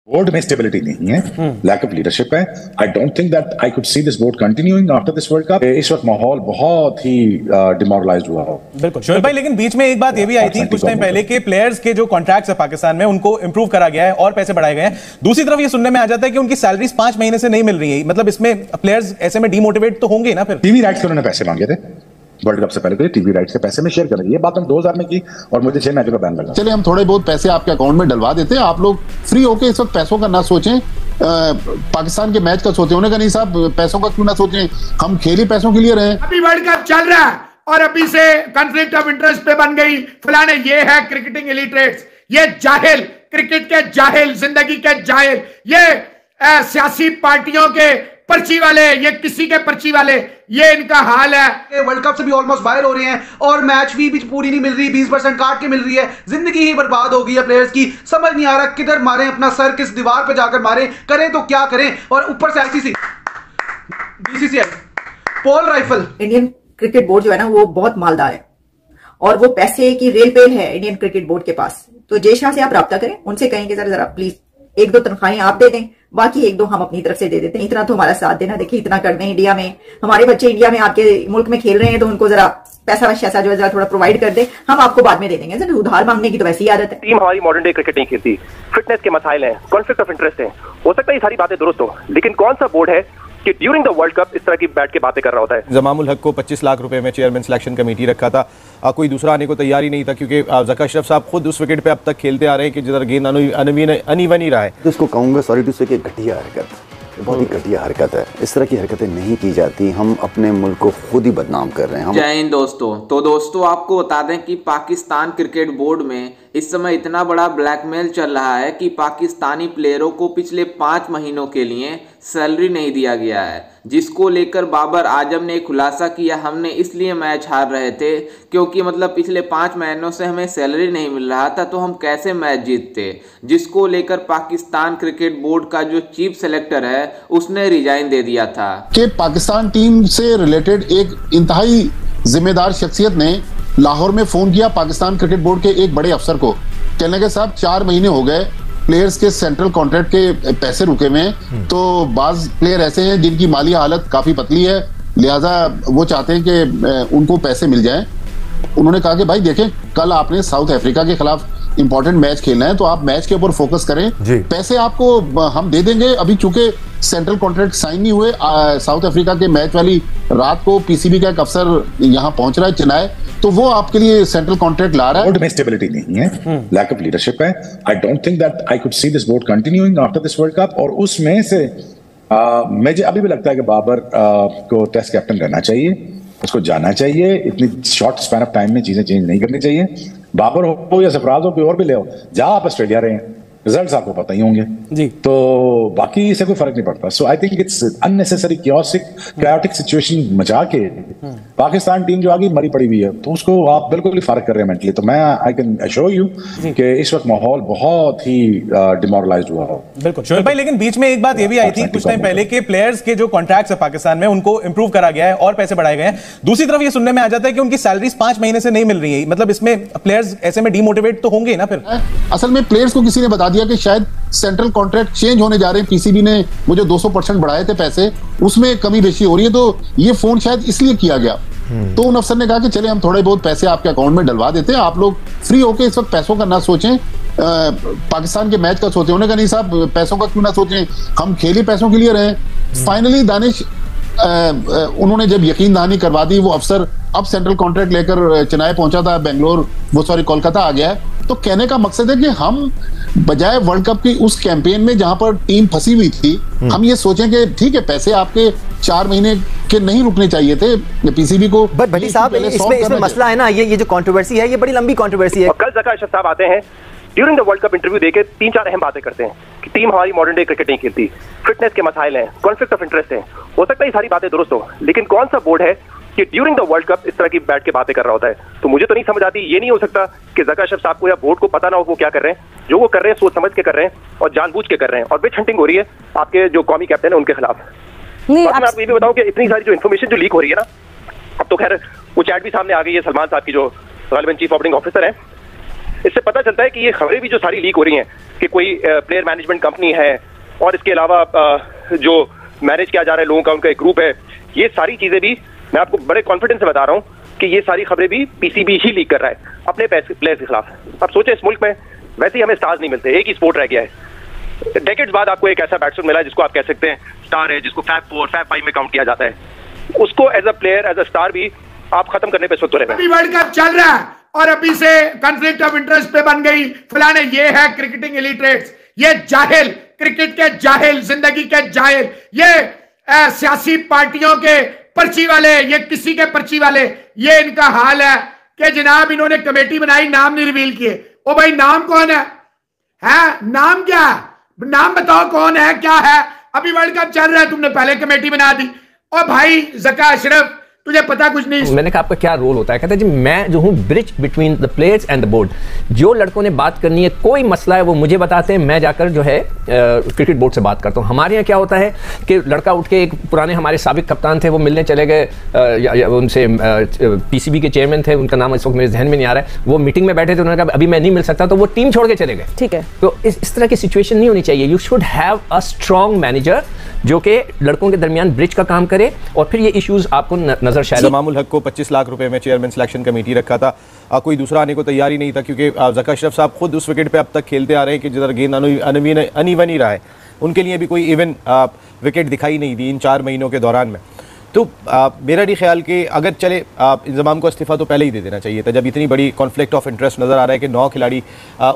Board में stability नहीं है, लैक ऑफ लीडरशिप है। I don't think that I could see this board continuing after this world cup. इस वक्त माहौल बहुत ही डिमोरलाइज्ड हुआ हो। बिल्कुल शोएब भाई, लेकिन बीच में एक बात ये भी आई थी कुछ टाइम पहले के प्लेयर्स के जो कॉन्ट्रैक्ट्स है पाकिस्तान में उनको इंप्रूव करा गया है और पैसे बढ़ाए गए हैं। दूसरी तरफ ये सुनने में आ जाता है कि उनकी सैलरीज 5 महीने से नहीं मिल रही है। मतलब इसमें प्लेयर्स ऐसे में डीमोटिवेट तो होंगे ना। फिर टीवी राइट्स के उन्होंने पैसे मांगे थे वर्ल्ड कप से पहले, टीवी राइट्स के पैसे में शेयर करेंगे। ये बात हम 2000 में की और मुझे 6 मैचों का बैन लगा। चलिए हम थोड़े बहुत पैसे आपके अकाउंट में डलवा देते हैं, आप लोग फ्री होके इस वक्त पैसों का ना सोचें, पाकिस्तान के मैच का सोचें। उन्होंने कहा नहीं साहब पैसों का क्यों ना सोचें, हम खेल ही पैसों के लिए रहे। अभी वर्ल्ड कप चल रहा है और अभी से कॉन्फ्लिक्ट ऑफ इंटरेस्ट पे बन गई फलाने। ये है क्रिकेटिंग इलिटरेट्स, ये जाहिल, क्रिकेट के जाहिल, जिंदगी के जाहिल, ये सियासी पार्टियों के पर्ची वाले, ये किसी के पर्ची वाले, ये इनका हाल है। वर्ल्ड कप से भी ऑलमोस्ट बाहर हो रहे हैं और मैच फी भी पूरी नहीं मिल रही, 20% काट के मिल रही है। जिंदगी ही बर्बाद हो गई है प्लेयर्स की। समझ नहीं आ रहा किधर मारें अपना सर, किस दीवार पे जाकर मारें, करें तो क्या करें। और ऊपर से आईसीसी, बीसीसीआई, पोल राइफल। इंडियन क्रिकेट बोर्ड जो है ना वो बहुत मालदार है और वो पैसे की रेल पेल है इंडियन क्रिकेट बोर्ड के पास। तो जय शाह से आप राब्ता करें, उनसे कहेंगे जरा प्लीज 1-2 तनख्वाहें आप दे दें, बाकी 1-2 हम अपनी तरफ से दे देते हैं। इतना तो हमारा साथ देना, देखिए इतना कर दें। इंडिया में हमारे बच्चे इंडिया में आपके मुल्क में खेल रहे हैं तो उनको जरा पैसा वैसा जो है जरा थोड़ा प्रोवाइड कर दे, हम आपको बाद में दे देंगे। जरा उधार मांगने की तो वैसी आदत है। टीम हमारी मॉडर्न डे क्रिकेट नहीं खेलती, फिटनेस के मसाइल हैं, कॉन्फ्लिक्ट ऑफ इंटरेस्ट है। हो सकता है ये सारी बातें दुरुस्त हो, लेकिन कौन सा बोर्ड है कि ड्यूरिंग द वर्ल्ड कप इस तरह की बैठ के बातें कर रहा होता है। जमामुल हक को 25 लाख रुपए में चेयरमैन सिलेक्शन कमेटी रखा था, कोई दूसरा आने को तैयार ही नहीं था क्योंकि ज़का अशरफ साहब खुद उस विकेट पे अब तक खेलते आ रहे हैं कि जिधर गेंद अनइवन ही रहा है। तो इसको कहूँगा सॉरी टू से कि घटिया हरकत, बहुत ही घटिया हरकत है। इस तरह की हरकतें नहीं की जाती, हम अपने मुल्क को खुद ही बदनाम कर रहे हैं। जय हिंद दोस्तों। तो दोस्तों आपको बता दें कि पाकिस्तान क्रिकेट बोर्ड में इस समय इतना बड़ा ब्लैकमेल चल रहा है कि पाकिस्तानी प्लेयरों को पिछले 5 महीनों के लिए सैलरी नहीं दिया गया है, जिसको लेकर बाबर आजम ने खुलासा किया हमने इसलिए मैच हार रहे थे क्योंकि मतलब पिछले 5 महीनों से हमें सैलरी नहीं मिल रहा था तो हम कैसे मैच जीतते। जिसको लेकर पाकिस्तान क्रिकेट बोर्ड का जो चीफ सेलेक्टर है उसने रिजाइन दे दिया था। कि पाकिस्तान टीम से रिलेटेड एक इंतहाई जिम्मेदार शख्सियत ने लाहौर में फोन किया पाकिस्तान क्रिकेट बोर्ड के एक बड़े अफसर को, कहने के साहब 4 महीने हो गए प्लेयर्स के सेंट्रल कॉन्ट्रैक्ट के पैसे रुके हुए हैं, तो बाज प्लेयर ऐसे हैं जिनकी माली हालत काफी पतली है, लिहाजा वो चाहते हैं कि उनको पैसे मिल जाएं। उन्होंने कहा कि भाई देखें, कल आपने साउथ अफ्रीका के खिलाफ इंपॉर्टेंट मैच खेलना है तो आप मैच के ऊपर फोकस करें, पैसे आपको हम दे देंगे। अभी चूंकि सेंट्रल कॉन्ट्रैक्ट साइन नहीं हुए, साउथ अफ्रीका के मैच वाली रात को पीसीबी का एक अफसर यहाँ पहुंच रहा है चेन्नई, तो वो आपके लिए सेंट्रल कॉन्ट्रैक्ट ला रहा है। बोर्ड में स्टेबिलिटी नहीं है, लैक ऑफ लीडरशिप है। I don't think that I could see this board continuing after this world cup. और उसमें से मुझे अभी भी लगता है कि बाबर को टेस्ट कैप्टन रहना चाहिए, उसको जाना चाहिए। इतनी शॉर्ट स्पैन ऑफ टाइम में चीजें चेंज नहीं करनी चाहिए। बाबर हो या सरफराज हो, कोई और भी ले हो, जहां आप ऑस्ट्रेलिया रहे हैं रिजल्ट्स आपको पता ही होंगे जी, तो बाकी से कोई फर्क नहीं पड़ता। So I think it's unnecessary chaotic situation मचा के पाकिस्तान टीम जो आगे मरी पड़ी हुई है तो उसको आप बिल्कुल ही फारक कर रहे हैं मेंटली। तो मैं आई कैन अश्योर यू कि इस वक्त माहौल बहुत ही डिमोरलाइज्ड हुआ हो। बिल्कुल शोएब भाई, लेकिन बीच में एक बात ये भी आई थी कुछ टाइम पहले के प्लेयर्स के जो कॉन्ट्रैक्ट्स है पाकिस्तान में उनको इंप्रूव करा गया है और पैसे बढ़ाए गए हैं। दूसरी तरफ ये सुनने में आ जाता है कि उनकी सैलरीज 5 महीने से नहीं मिल रही है। मतलब इसमें प्लेयर्स ऐसे में डीमोटिवेट तो होंगे ना। फिर असल में प्लेयर्स को किसी ने बता दिया कि शायद सेंट्रल कॉन्ट्रैक्ट चेंज होने जा रहे हैं, पीसीबी ने मुझे 200% बढ़ाए थे पैसे, उसमें कमी बेशी हो रही है, तो ये फोन शायद इसलिए किया गया। तो उन अफसर ने कहा कि चले हम थोड़े बहुत पैसे आपके अकाउंट में डलवा देते हैं, आप लोग फ्री होके इस वक्त पैसों का ना सोचें, पाकिस्तान के मैच का सोचें। उन्होंने कहा नहीं साहब पैसों का क्यों ना सोचें, हम खेल ही पैसों के लिए रहे। फाइनली दानिश उन्होंने जब यकीन दहानी करवा दी, वो अफसर अब सेंट्रल कॉन्ट्रैक्ट लेकर चेन्नई पहुंचा था, कोलकाता आ गया है। तो कहने का मकसद है कि हम बजाय वर्ल्ड कप की उस कैंपेन में जहां पर टीम फंसी हुई थी, हम ये सोचें कि ठीक है पैसे आपके 4 महीने के नहीं रुकने चाहिए थे पीसीबी को। बट भट्टी साहब इसमें मसला है ना, ये जो कंट्रोवर्सी है ये बड़ी लंबी कंट्रोवर्सी है। कल ज़का अशरफ साहब आते हैं during the world cup interview देके 3-4 अहम बातें करते हैं कि टीम हमारी मॉडर्न डे क्रिकेट नहीं खेलती, फिटनेस के मसाइल हैं, कॉन्फ्लिक्ट ऑफ इंटरेस्ट है। हो सकता है ये सारी बातें दुरुस्त हो, लेकिन कौन सा बोर्ड है कि ड्यूरिंग द वर्ल्ड कप इस तरह की बैठ के बातें कर रहा होता है। तो मुझे तो नहीं समझ आती, ये नहीं हो सकता कि ज़का अशरफ साहब को या बोर्ड को पता ना हो वो क्या कर रहे हैं। जो वो कर रहे हैं सोच समझ के कर रहे हैं और जानबूझ के कर रहे हैं, और विच हंटिंग हो रही है आपके जो कौमी कैप्टन है उनके खिलाफ। मैं आपको ये भी बताऊं कि इतनी सारी जो इन्फॉर्मेशन जो लीक हो रही है ना, अब तो खैर वो चैट भी सामने आ गई है। सलमान साहब की जो गालिबन चीफ ऑपरेटिंग ऑफिसर है, इससे पता चलता है कि ये खबरें भी जो सारी लीक हो रही हैं कि कोई प्लेयर मैनेजमेंट कंपनी है और इसके अलावा जो मैनेज किया जा रहा है लोगों का, उनका एक ग्रुप है, ये सारी चीजें भी मैं आपको बड़े कॉन्फिडेंस से बता रहा हूँ कि ये सारी खबरें भी पीसीबी ही लीक कर रहा है अपने प्लेयर्स के खिलाफ। अब सोचें, इस मुल्क में वैसे ही हमें स्टार्स नहीं मिलते, एक ही स्पोर्ट रह गया है। डेकेड्स बाद आपको एक ऐसा बैट्समैन मिला जिसको आप कह सकते हैं स्टार है, जिसको फैब 4, फैब 5 में काउंट किया जाता है, उसको as a player, as a star भी आप खत्म करने पे इस वक्त तुले हुए। वर्ल्ड कप चल रहा है और अभी से कॉन्फ्लिक्ट ऑफ इंटरेस्ट पे बन गई फलाने, ये है क्रिकेटिंग इलिटरेट्स, ये जाहिल, क्रिकेट के जाहिल, जिंदगी के जाहिल, ये सियासी पार्टियों के पर्ची वाले, ये किसी के पर्ची वाले, ये इनका हाल है कि जनाब इन्होंने कमेटी बनाई, नाम नहीं रिवील किए। ओ भाई नाम कौन है? नाम क्या है? नाम बताओ कौन है, क्या है? अभी वर्ल्ड कप चल रहा है, तुमने पहले कमेटी बना दी। और भाई ज़का अशरफ, तुझे पता कुछ नहीं। मैंने कहा आपका क्या रोल होता है? कहता है जी मैं जो हूँ bridge between the players and the board. जो लड़कों ने बात करनी है, कोई मसला है वो मुझे बताते हैं, मैं जाकर जो है क्रिकेट बोर्ड से बात करता हूँ। हमारे यहाँ क्या होता है कि लड़का उठ के, एक पुराने हमारे साबिक कप्तान थे, वो मिलने चले गए उनसे, पीसीबी के चेयरमैन थे, उनका नाम इस वक्त मेरे जहन में नहीं आ रहा है, वो मीटिंग में बैठे थे, उन्होंने कहा अभी मैं नहीं मिल सकता, तो वो टीम छोड़ के चले गए। ठीक है, तो इस तरह की सिचुएशन नहीं होनी चाहिए। You should have a strong manager जो कि लड़कों के दरमियान ब्रिज का काम करे, और फिर ये इश्यूज आपको नजर शायद। इमामुल हक को 25 लाख रुपए में चेयरमैन सिलेक्शन कमेटी रखा था, कोई दूसरा आने को तैयार ही नहीं था, क्योंकि ज़का अशरफ साहब खुद उस विकेट पे अब तक खेलते आ रहे हैं कि जिधर गेंद अनइवन ही रहा है, उनके लिए भी कोई इवन विकेट दिखाई नहीं दी इन 4 महीनों के दौरान में। तो मेरा नहीं ख्याल कि अगर चले इंतजाम को इस्तीफ़ा तो पहले ही दे देना चाहिए था, जब इतनी बड़ी कॉन्फ्लिक्ट ऑफ इंटरेस्ट नज़र आ रहा है कि 9 खिलाड़ी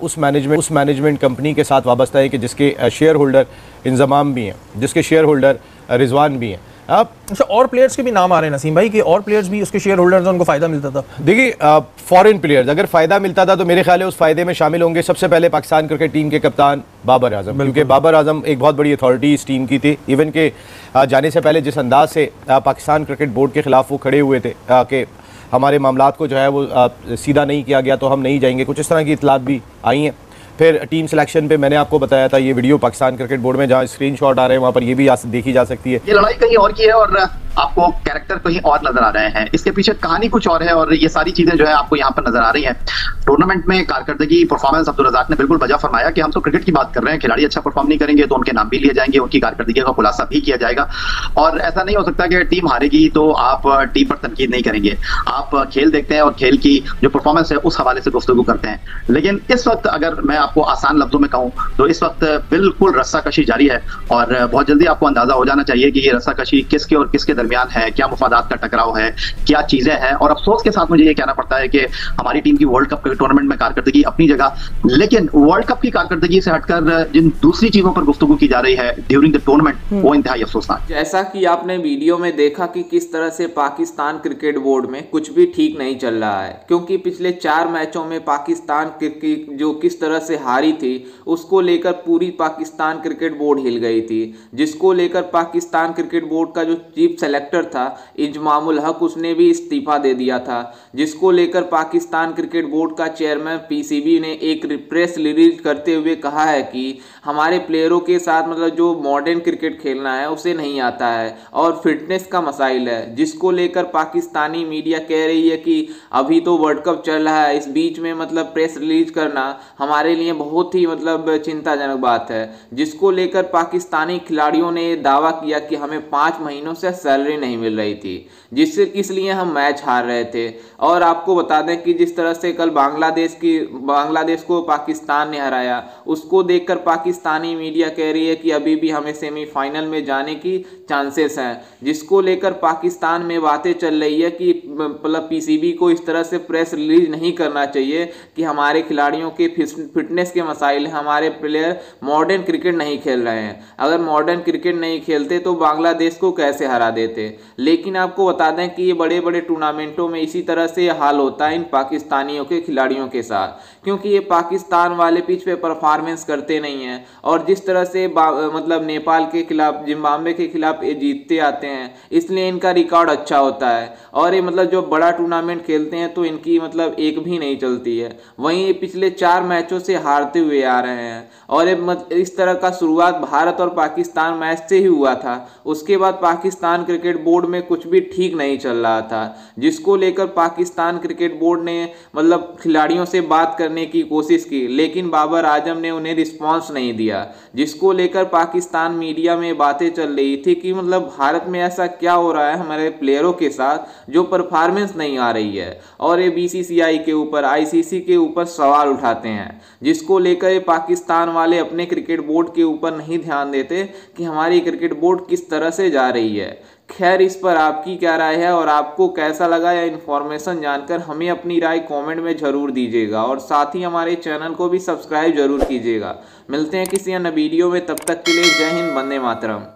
उस मैनेजमेंट कंपनी के साथ वाबस्ता है कि जिसके शेयर होल्डर इंतजाम भी हैं, जिसके शेयर होल्डर रिजवान भी हैं। अच्छा, और प्लेयर्स के भी नाम आ रहे हैं नसीम भाई, कि और प्लेयर्स भी उसके शेयर होल्डर्स हैं, उनको फायदा मिलता था। देखिए, फॉरेन प्लेयर्स अगर फ़ायदा मिलता था तो मेरे ख्याल है उस फ़ायदे में शामिल होंगे सबसे पहले पाकिस्तान क्रिकेट टीम के कप्तान बाबर आजम, क्योंकि बाबर आजम एक बहुत बड़ी अथॉरिटी इस टीम की थी। इवन के जाने से पहले जिस अंदाज से पाकिस्तान क्रिकेट बोर्ड के ख़िलाफ़ वो खड़े हुए थे कि हमारे मामलात को जो है वो सीधा नहीं किया गया तो हम नहीं जाएंगे, कुछ इस तरह की इतलात भी आई हैं। फिर टीम सिलेक्शन पे मैंने आपको बताया था, ये वीडियो पाकिस्तान क्रिकेट बोर्ड में जहाँ स्क्रीनशॉट आ रहे हैं वहाँ पर ये भी देखी जा सकती है। ये लड़ाई कहीं और की है और आपको कैरेक्टर कहीं और नजर आ रहे हैं, इसके पीछे कहानी कुछ और है, और ये सारी चीजें जो है आपको यहाँ पर नजर आ रही हैं। टूर्नामेंट में कारकर्दगी, परफॉर्मेंस, अब्दुल रज़ाक ने बिल्कुल वजह फरमाया कि हम तो क्रिकेट की बात कर रहे हैं, खिलाड़ी अच्छा परफॉर्म नहीं करेंगे तो उनके नाम भी लिए जाएंगे, उनकी कारकर्दगी का खुलासा भी किया जाएगा। और ऐसा नहीं हो सकता कि टीम हारेगी तो आप टीम पर तनकीद नहीं करेंगे। आप खेल देखते हैं और खेल की जो परफॉर्मेंस है उस हवाले से गुफ्तगू करते हैं। लेकिन इस वक्त अगर मैं आपको आसान लफ्जों में कहूँ तो इस वक्त बिल्कुल रस्साकशी जारी है, और बहुत जल्दी आपको अंदाजा हो जाना चाहिए कि ये रस्साकशी किसके और किसके दरमियान है, क्या मुफादात का टकराव है, क्या चीजें हैं। और अफसोस के साथ मुझे ये कहना पड़ता है कि हमारी टीम की वर्ल्ड कप टूर्नामेंट में कारकर्दगी अपनी जगह, लेकिन वर्ल्ड कप की कारकर्दगी से हटकर जिन दूसरी चीजों पर गुफ्तगू की जा रही है ड्यूरिंग द टूर्नामेंट, वो इंतहाई अफसोसनाक। जैसा कि आपने वीडियो में देखा कि किस तरह से पाकिस्तान क्रिकेट बोर्ड में कुछ भी ठीक नहीं चल रहा है, क्योंकि पिछले 4 मैचों में पाकिस्तान क्रिकेट जो किस तरह से हारी थी उसको लेकर पूरी पाकिस्तान क्रिकेट बोर्ड हिल गई थी, जिसको लेकर पाकिस्तान क्रिकेट बोर्ड का जो चीफ सेलेक्टर था इजमामुल हक, उसने भी इस्तीफा दे दिया था, जिसको लेकर पाकिस्तान क्रिकेट बोर्ड का चेयरमैन पीसीबी ने एक प्रेस रिलीज करते हुए कहा है कि हमारे प्लेयरों के साथ मतलब जो मॉडर्न क्रिकेट खेलना है उसे नहीं आता है और फिटनेस का मसाइल है, जिसको लेकर पाकिस्तानी मीडिया कह रही है कि अभी तो वर्ल्ड कप चल रहा है, इस बीच में मतलब प्रेस रिलीज करना हमारे लिए बहुत ही मतलब चिंताजनक बात है, जिसको लेकर पाकिस्तानी खिलाड़ियों ने दावा किया कि हमें 5 महीनों से सैलरी नहीं मिल रही थी, जिससे इसलिए हम मैच हार रहे थे। और आपको बता दें कि जिस तरह से कल बांग्लादेश को पाकिस्तान ने हराया, उसको देखकर पाकिस्तानी मीडिया कह रही है कि अभी भी हमें सेमीफाइनल में जाने की चांसेस हैं, जिसको लेकर पाकिस्तान में बातें चल रही है कि मतलब पीसीबी को इस तरह से प्रेस रिलीज नहीं करना चाहिए कि हमारे खिलाड़ियों के फिटनेस के मसाइल हैं, हमारे प्लेयर मॉडर्न क्रिकेट नहीं खेल रहे हैं। अगर मॉडर्न क्रिकेट नहीं खेलते तो बांग्लादेश को कैसे हरा देते। लेकिन आपको बता दें कि ये बड़े बड़े टूर्नामेंटों में इसी तरह से हाल होता है इन पाकिस्तानियों के खिलाड़ियों के साथ, क्योंकि ये पाकिस्तान वाले पिच पे परफॉर्मेंस करते नहीं हैं, और जिस तरह से मतलब नेपाल के खिलाफ, जिम्बाब्वे के खिलाफ ये जीतते आते हैं, इसलिए इनका रिकॉर्ड अच्छा होता है। और ये मतलब जो बड़ा टूर्नामेंट खेलते हैं तो इनकी मतलब एक भी नहीं चलती है। वहीं ये पिछले 4 मैचों से हारते हुए आ रहे हैं, और इस तरह का शुरुआत भारत और पाकिस्तान मैच से ही हुआ था। उसके बाद पाकिस्तान क्रिकेट बोर्ड में कुछ भी ठीक नहीं चल रहा था, जिसको लेकर पाकिस्तान क्रिकेट बोर्ड ने मतलब खिलाड़ियों से बात करने की कोशिश की, लेकिन बाबर आजम ने उन्हें रिस्पांस नहीं दिया, जिसको लेकर पाकिस्तान मीडिया में बातें चल रही थी कि मतलब भारत में ऐसा क्या हो रहा है हमारे प्लेयरों के साथ जो परफॉर्मेंस नहीं आ रही है, और ये बीसीसीआई के ऊपर, आईसीसी के ऊपर सवाल उठाते हैं, जिसको लेकर ये पाकिस्तान वाले अपने क्रिकेट बोर्ड के ऊपर नहीं ध्यान देते कि हमारी क्रिकेट बोर्ड किस तरह से जा रही है। खैर, इस पर आपकी क्या राय है और आपको कैसा लगा यह इन्फॉर्मेशन जानकर हमें अपनी राय कमेंट में जरूर दीजिएगा, और साथ ही हमारे चैनल को भी सब्सक्राइब जरूर कीजिएगा। मिलते हैं किसी अन्य वीडियो में, तब तक के लिए जय हिंद, वंदे मातरम।